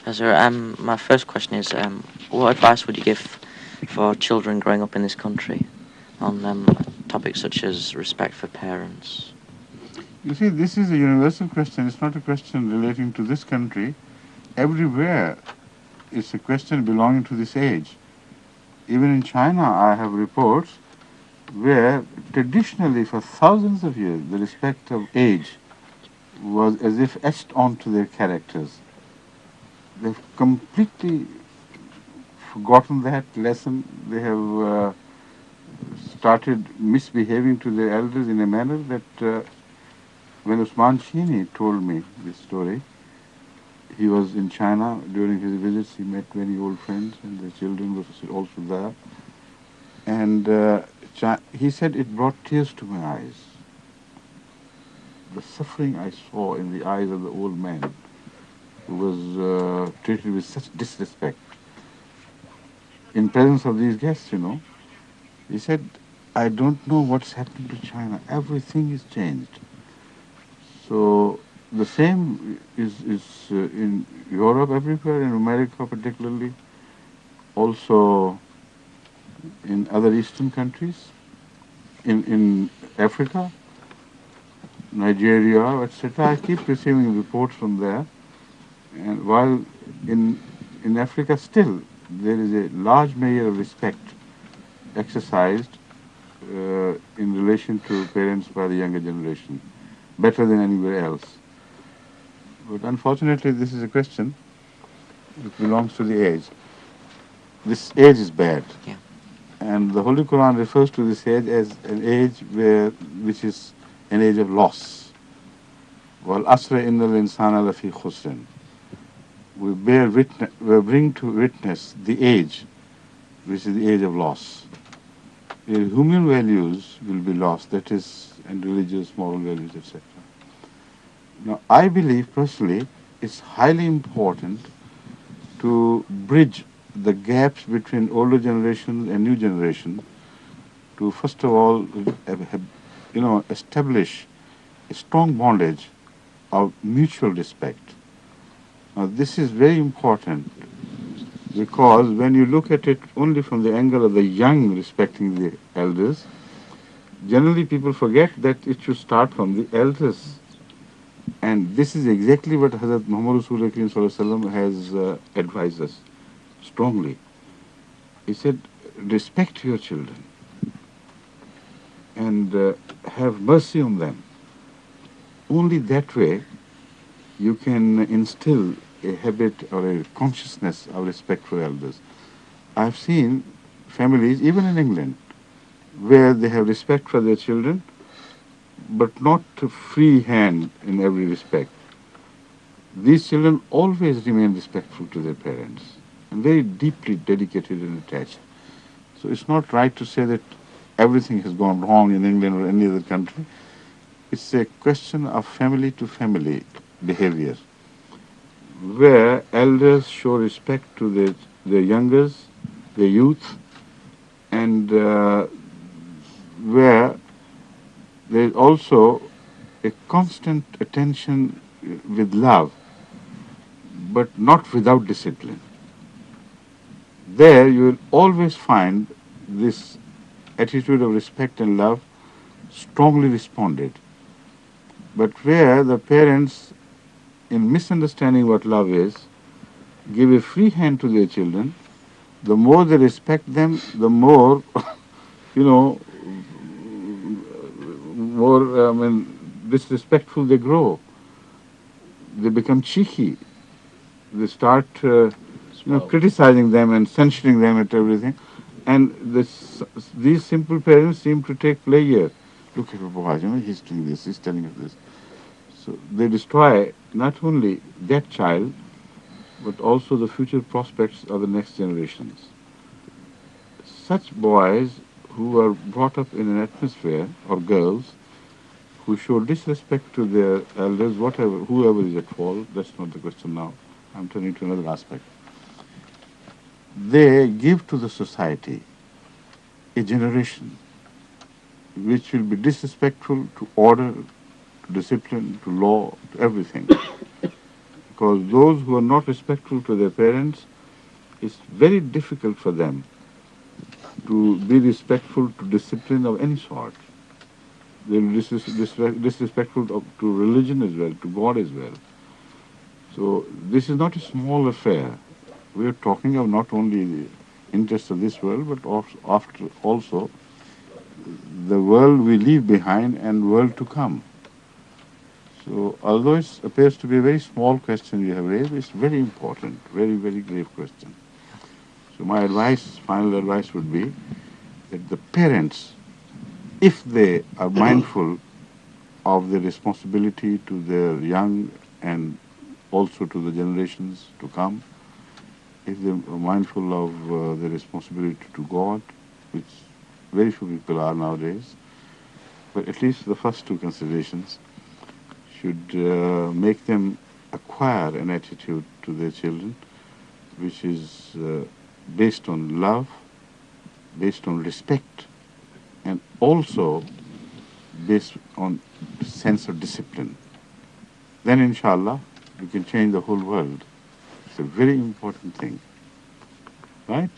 Hazoor, my first question is, what advice would you give for children growing up in this country on topics such as respect for parents? You see, this is a universal question. It's not a question relating to this country. Everywhere, it's a question belonging to this age. Even in China, I have reports where traditionally for thousands of years, the respect of age was as if etched onto their characters. They've completely forgotten that lesson. They have started misbehaving to their elders in a manner that when Usman Chini told me this story, he was in China during his visits. He met many old friends, and their children were also there. And he said it brought tears to my eyes. The suffering I saw in the eyes of the old man who was treated with such disrespect in presence of these guests, He said, I don't know what's happened to China. Everything is changed. So the same is in Europe everywhere, in America particularly, also in other Eastern countries, in Africa, Nigeria, etc. I keep receiving reports from there. And while in Africa still there is a large measure of respect exercised in relation to parents by the younger generation, better than anywhere else. But unfortunately, this is a question that belongs to the age. This age is bad. Yeah. And the Holy Quran refers to this age as an age which is an age of loss. وَالْأَسْرِ إِنَّ الْإِنسَانَ لَفِي خُسْرٍ. We bring to witness the age, which is the age of loss. Human values will be lost, that is, and religious, moral values, etc. Now, I believe personally it's highly important to bridge the gaps between older generation and new generation to, first of all, establish a strong bondage of mutual respect. Now, this is very important because when you look at it only from the angle of the young respecting the elders, generally people forget that it should start from the elders. And this is exactly what Hazrat Muhammad Rasulullah has advised us strongly. He said, respect your children and have mercy on them. Only that way you can instill a habit or a consciousness of respect for elders. I've seen families, even in England, where they have respect for their children, but not a free hand in every respect. These children always remain respectful to their parents and very deeply dedicated and attached. So it's not right to say that everything has gone wrong in England or any other country. It's a question of family to family behavior, where elders show respect to their youngers, their youth, and where there is also a constant attention with love, but not without discipline. There you will always find this attitude of respect and love strongly responded. But where the parents, in misunderstanding what love is, give a free hand to their children, the more they respect them, the more, disrespectful they grow. They become cheeky. They start, criticizing them and censuring them at everything. And these simple parents seem to take pleasure. Look at Baba, he's doing this, he's telling us this. So they destroy not only that child, but also the future prospects of the next generations. Such boys who are brought up in an atmosphere, or girls, who show disrespect to their elders, whoever is at fault, that's not the question now. I'm turning to another aspect. They give to the society a generation which will be disrespectful to order, to discipline, to law, to everything. Because those who are not respectful to their parents, it's very difficult for them to be respectful to discipline of any sort. They're disrespectful to religion as well, to God as well. So this is not a small affair. We are talking of not only the interests of this world, but also the world we leave behind and world to come. So although it appears to be a very small question you have raised, it's very important, very, very grave question. So my final advice would be that the parents, if they are mindful of their responsibility to their young and also to the generations to come, if they are mindful of their responsibility to God, which very few people are nowadays, but at least the first two considerations should make them acquire an attitude to their children which is based on love, based on respect, and also based on sense of discipline. Then inshallah we can change the whole world. It's a very important thing, right?